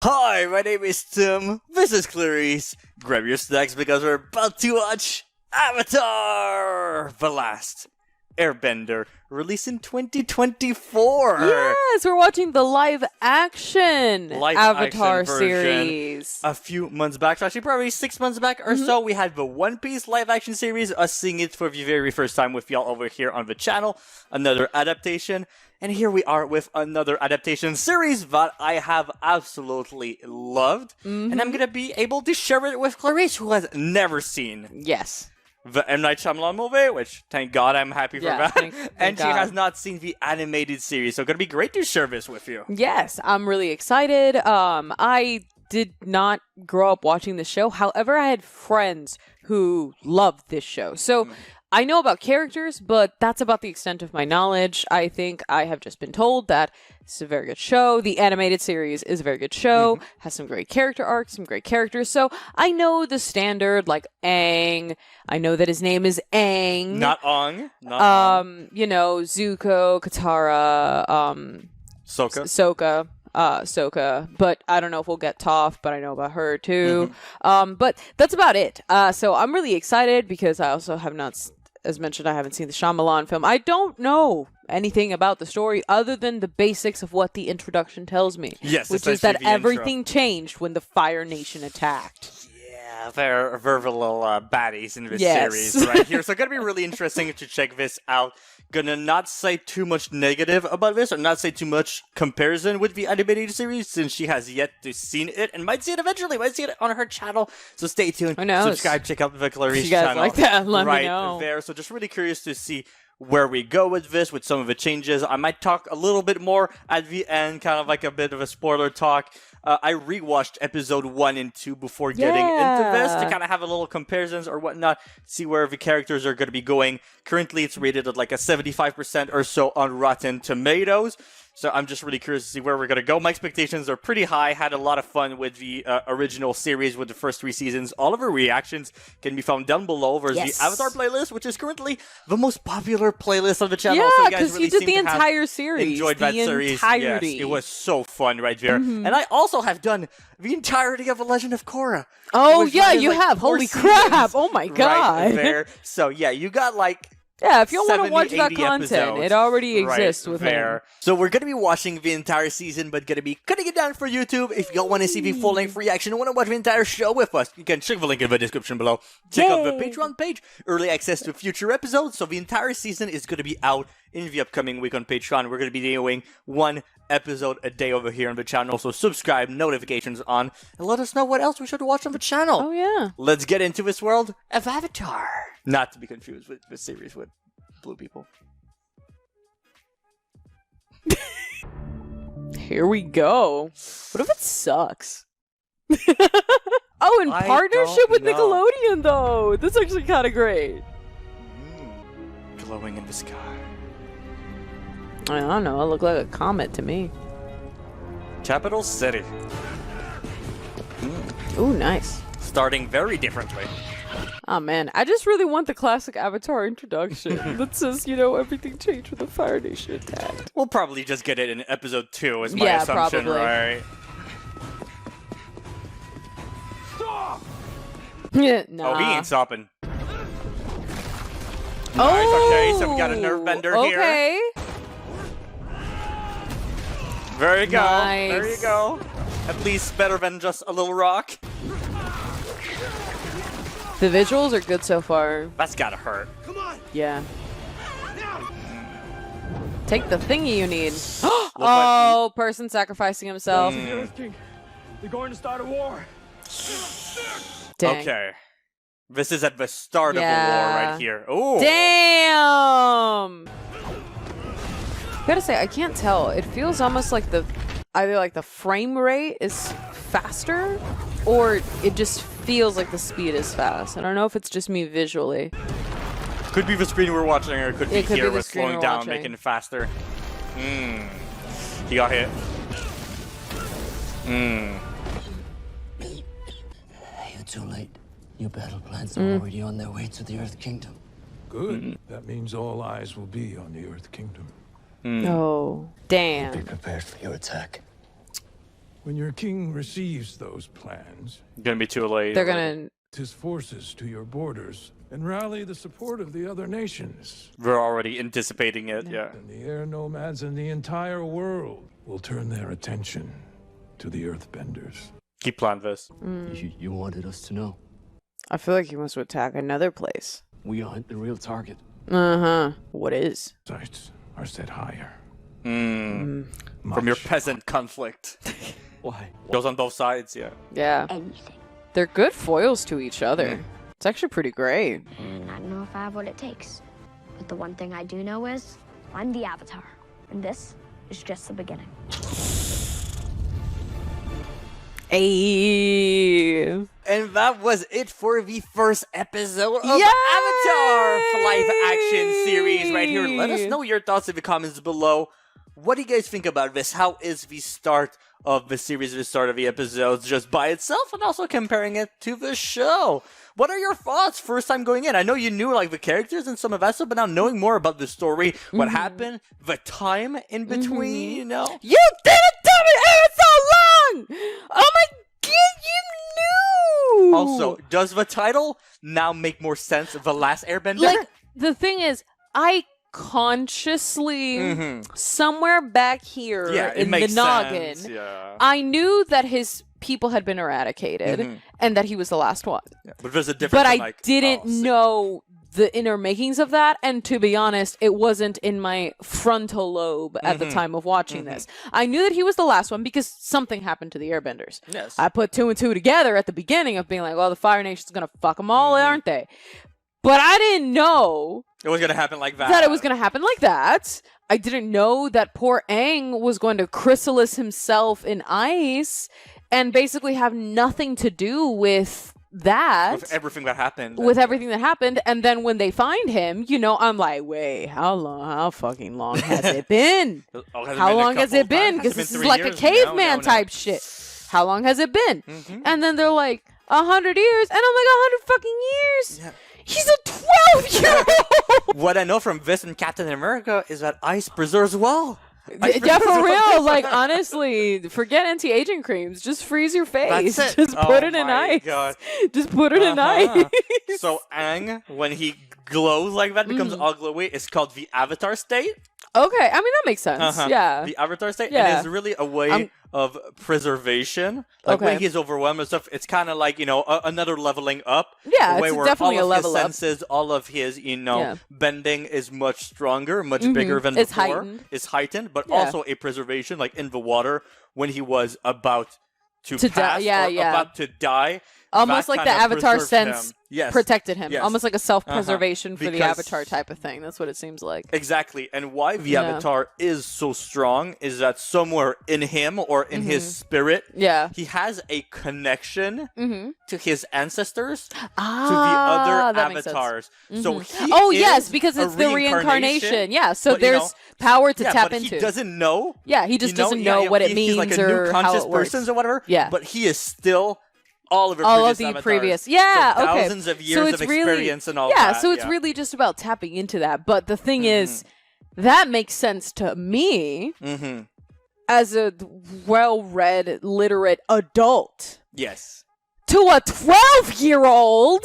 Hi, my name is Tim. This is Clarice. Grab your snacks because we're about to watch Avatar: The Last Airbender, released in 2024. Yes, we're watching the live-action Avatar version. series. A few months back, actually probably 6 months back or so, we had the One Piece live-action series, us seeing it for the very first time with y'all over here on the channel. Another adaptation. And here we are with another adaptation series that I have absolutely loved. And I'm going to be able to share it with Clarice, who has never seen Yes. the M. Night Shyamalan movie, which, thank God, I'm happy for that. Thank and God. she has not seen the animated series, so it's going to be great to share this with you. Yes, I'm really excited. I did not grow up watching the show. However, I had friends who loved this show. So I know about characters, but that's about the extent of my knowledge. I think I have just been told that it's a very good show. The animated series is a very good show. Has some great character arcs, some great characters. So I know the standard, like Aang. I know that his name is Aang. Not Aang. Not Aang. You know, Zuko, Katara, Sokka. Sokka, but I don't know if we'll get Toph, but I know about her too. But that's about it. So I'm really excited because I also have not, as mentioned, I haven't seen the Shyamalan film. I don't know anything about the story other than the basics of what the introduction tells me. Yes, which is that everything changed when the Fire Nation attacked. Yeah, they're the little baddies in this series right here. So gonna be really interesting to check this out. Gonna not say too much negative about this, or not say too much comparison with the animated series, since she has yet to seen it, and might see it eventually, might see it on her channel. So stay tuned. Who knows? Subscribe, check out the Clarice If you guys channel. like that, let right me know. there. So just really curious to see where we go with this, with some of the changes. I might talk a little bit more at the end, kind of like a bit of a spoiler talk. I rewatched episode 1 and 2 before getting into this to kind of have a little comparisons or whatnot, see where the characters are going to be going. Currently, it's rated at like a 75% or so on Rotten Tomatoes. So I'm just really curious to see where we're going to go. My expectations are pretty high. Had a lot of fun with the original series with the first 3 seasons. All of our reactions can be found down below. There's the Avatar playlist, which is currently the most popular playlist on the channel. Yeah, so you because guys really you did seem the to have entire series. enjoyed that series. Entirety. Yes, it was so fun right there. And I also have done the entirety of The Legend of Korra. Oh, yeah, running, you like, have. 4 Holy seasons crap. Oh, my God. Right there. So, yeah, you got like... Yeah, if you want to 70, watch that 80 content, episodes it already exists right with there. him. So we're going to be watching the entire season, but going to be cutting it down for YouTube. If you want to see the full-length reaction and want to watch the entire show with us, you can check the link in the description below. Check out the Patreon page, early access to future episodes. So the entire season is going to be out in the upcoming week on Patreon. We're going to be doing 1 episode a day over here on the channel. So subscribe, notifications on, and let us know what else we should watch on the channel. Oh, yeah. Let's get into this world of Avatar. Not to be confused with the series with blue people. Here we go. What if it sucks? Oh, in I partnership don't with know. Nickelodeon, though. That's actually kind of great. Glowing in the sky. I don't know. It looked like a comet to me. Capital City. Ooh, nice. Starting very differently. Oh, man. I just really want the classic Avatar introduction that says, you know, everything changed when the Fire Nation attacked. We'll probably just get it in episode 2 is my Yeah, assumption, probably. right? Yeah, nah. Oh, he ain't stopping. Oh, Nice, okay, so we got a nerve bender here. Okay. There you go. Nice. There you go. At least better than just a little rock. The visuals are good so far. That's gotta hurt. Yeah. Take the thingy you need. like Oh, person sacrificing himself. They're going to start a war. Dang. Okay. This is at the start of the war Yeah. right here. Ooh. Damn! Gotta say, I can't tell. It feels almost like either like the frame rate is faster, or it just feels like the speed is fast. I don't know if it's just me visually. Could be the screen we're watching, or it could be It could be here the with screen slowing we're down, watching. making it faster. He got hit. You're too late. Your battle plans are already on their way to the Earth Kingdom. Good. That means all eyes will be on the Earth Kingdom. Oh, Be damn. prepared for your attack. When your king receives those plans, Gonna be too late. They're gonna. his forces to your borders and rally the support of the other nations. We're already anticipating it. Yeah. And the air nomads in the entire world will turn their attention to the Earthbenders. Keep planning this. You wanted us to know. I feel like he wants to attack another place. We aren't the real target. What is? Sights are set higher. From your peasant conflict. Why? Goes on both sides, yeah. Yeah. Anything. They're good foils to each other. It's actually pretty great. And I don't know if I have what it takes. But the one thing I do know is I'm the Avatar. And this is just the beginning. Ayy. And that was it for the first episode of Yay! Avatar live action series right here. Let us know your thoughts in the comments below. What do you guys think about this? How is the start of the series, the start of the episodes, just by itself, and also comparing it to the show? What are your thoughts first time going in? I know you knew like the characters and some of that stuff, but now knowing more about the story, what happened, the time in between, you know? You didn't tell me it was so long! Oh my god, you knew! Also, does the title now make more sense of The Last Airbender? Like, the thing is, I consciously, somewhere back here it in the makes noggin, sense. Yeah. I knew that his people had been eradicated and that he was the last one. But there's a difference. But in, I like, didn't know the inner makings of that, and to be honest, it wasn't in my frontal lobe at the time of watching this. I knew that he was the last one because something happened to the Airbenders. Yes. I put 2 and 2 together at the beginning of being like, well, the Fire Nation's gonna fuck them all, aren't they? But I didn't know It was going to happen like that. that it was going to happen like that. I didn't know that poor Aang was going to chrysalis himself in ice and basically have nothing to do with that. With everything that happened. With everything that happened. And then when they find him, you know, I'm like, wait, how fucking long has it been? How long has it been? Because this is like a caveman type shit. How long has it been? And then they're like, 100 years. And I'm like, 100 fucking years? Yeah. He's a 12-year-old! What I know from this and Captain America is that ice preserves well. Yeah, for real. Like, honestly, forget anti-aging creams. Just freeze your face. That's it. Just put it in my ice. God. Just put it in ice. So Aang, when he glows like that, becomes all glowy, it's called the Avatar state. Okay, I mean, that makes sense. Yeah. The Avatar state. Yeah. And it's really a way of preservation. Like when Okay. he's overwhelmed and stuff, it's kind of like, you know, another leveling up. Yeah, a way it's where definitely all a of level his up. senses, all of his, you know, Yeah. bending is much stronger, much bigger than It's before. heightened. It's heightened, but Yeah. also a preservation, like in the water when he was about to To pass die, yeah, or yeah. about to die. Almost that like the kind of Avatar preserved sense him. Yes. protected him. Yes. Almost like a self-preservation for the Because- Avatar type of thing. That's what it seems like. Exactly. And why the Yeah. Avatar is so strong is that somewhere in him or in his spirit, Yeah. he has a connection to his ancestors, to the Ah, other that makes sense. avatars. So he Oh, is yes, because a it's the reincarnation. Yeah, so but, you there's know, power to yeah, tap but into. he doesn't know. Yeah, he just you know? doesn't know what it he's like means a new or how conscious it works. person or whatever. Yeah. But he is still all of All previous of the avatars. previous, yeah, So okay. thousands of So years it's of really- experience and all yeah, that. so it's really just about tapping into that. But the thing is, that makes sense to me as a well-read, literate adult. Yes. To a 12-year-old,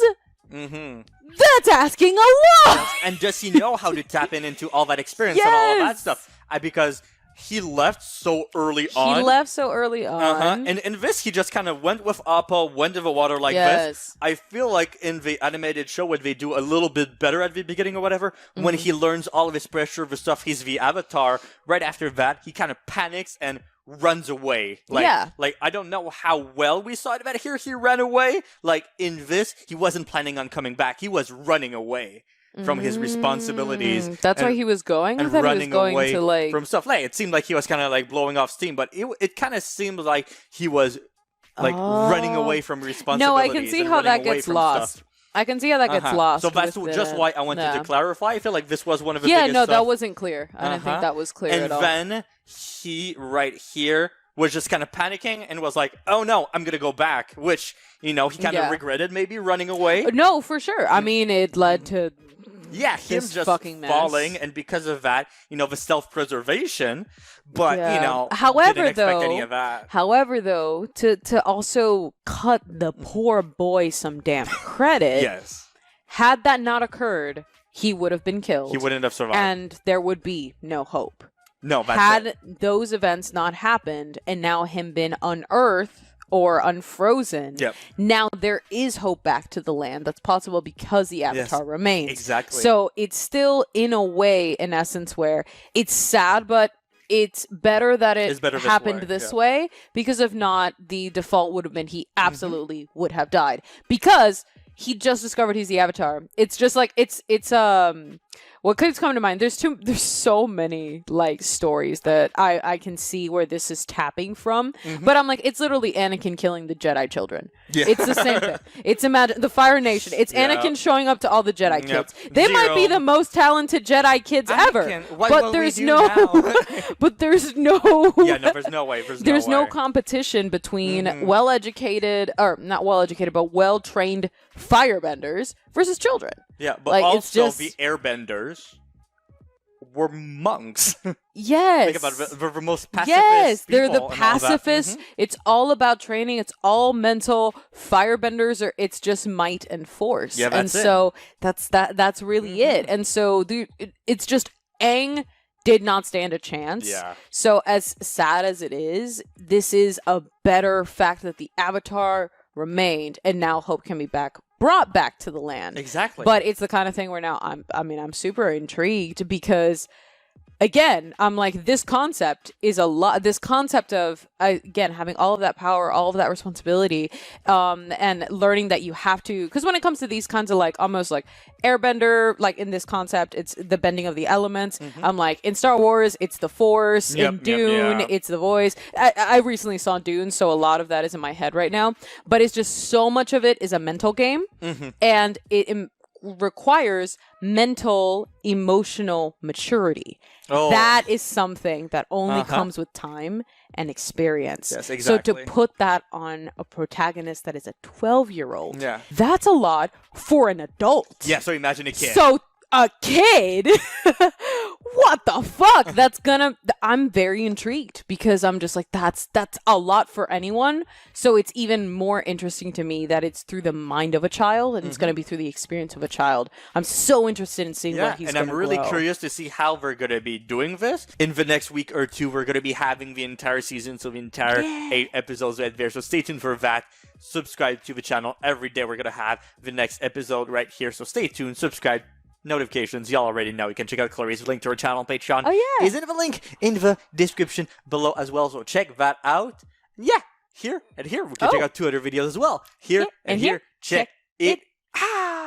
that's asking a lot. And does he know how to tap into all that experience and all of that Yes. stuff? Because he left so early on. He left so early on. And in this, he just kind of went with Appa, went to the water like Yes. this. I feel like in the animated show, where they do a little bit better at the beginning or whatever, when he learns all of his pressure, the stuff, he's the Avatar. Right after that, he kind of panics and runs away. Like, Yeah. Like, I don't know how well we saw it, but here he ran away. Like, in this, he wasn't planning on coming back. He was running away from his responsibilities. That's why and- he was going? I and thought he was running going away to, like... from stuff. Like, it seemed like he was kind of like blowing off steam, but it kind of seemed like he was like running away from responsibilities. No, I can see and how running that away gets from lost. stuff. I can see how that gets lost. So that's with just the- why I wanted yeah. to clarify. I feel like this was one of the Yeah, biggest no, stuff. that wasn't clear. I didn't think that was clear and at all. then he right here was just kind of panicking and was like, "Oh no, I'm gonna go back," which he kind of Yeah. regretted maybe running away. No, for sure. I mean, it led to Yeah, him this just fucking mess. falling, and because of that, the self-preservation. But Yeah. didn't expect any of that. However, though, to also cut the poor boy some damn credit, Yes, had that not occurred, he would have been killed. he wouldn't have survived. And there would be no hope. No, that's Had it. those events not happened and now him been unearthed or unfrozen, Yep. now there is hope back to the land. That's possible because the Avatar remains. Exactly. So it's still, in a way, in essence, where it's sad, but it's better that it It's better this happened way, this yeah. way, because if not, the default would have been he absolutely would have died. Because he just discovered he's the Avatar. It's just like it's what could come to mind? There's so many like stories that I can see where this is tapping from, but I'm like, it's literally Anakin killing the Jedi children. Yeah. It's the same thing. It's imagine the Fire Nation. It's Yeah. Anakin showing up to all the Jedi Yep. kids. They might be Zero. the most talented Jedi kids ever, Anakin, what but will we there's do no, now? but there's no. Yeah, no, there's no way. There's no way. competition between well-educated, or not well-educated, but well-trained firebenders versus children. Yeah, but like, it's also just- the airbenders were monks. Yes. Think about it. They're the most pacifist Yes, they're the people and all that. pacifists. It's all about training. It's all mental. Firebenders are. It's just might and force. Yeah, and that's it. so that's really it. And so it's just Aang did not stand a chance. Yeah. So as sad as it is, this is a better fact that the Avatar remained, and now hope can be brought back to the land. Exactly. But it's the kind of thing where now I'm super intrigued, because again, I'm like, this concept is a lot. This concept of, again, having all of that power, all of that responsibility, and learning that you have to, because when it comes to these kinds of like almost like Airbender, like in this concept, it's the bending of the elements. I'm like, in Star Wars, it's the Force. Yep, in yep, Dune, yeah. it's the voice. I recently saw Dune, so a lot of that is in my head right now. But it's just so much of it is a mental game, and it requires mental, emotional maturity. Oh. That is something that only Uh-huh. comes with time and experience. Yes, So exactly. to put that on a protagonist that is a 12-year-old, Yeah. that's a lot for an adult. Yeah, so imagine a kid. So a kid? What the fuck? I'm very intrigued, because I'm just like, that's a lot for anyone. So it's even more interesting to me that it's through the mind of a child, and it's going to be through the experience of a child. I'm so interested in seeing Yeah, what he's and going to I'm really grow. curious to see how we're going to be doing this. In the next week or two, we're going to be having the entire season, so the entire 8 episodes right there. So stay tuned for that. Subscribe to the channel. Every day we're going to have the next episode right here. So stay tuned, subscribe, notifications. Y'all already know. You can check out Clarice's link to her channel on Patreon. Oh, yeah. Is in the link in the description below as well. So check that out. Yeah, here and here. We can check out 2 other videos as well. Here Yeah, and here. Check it out.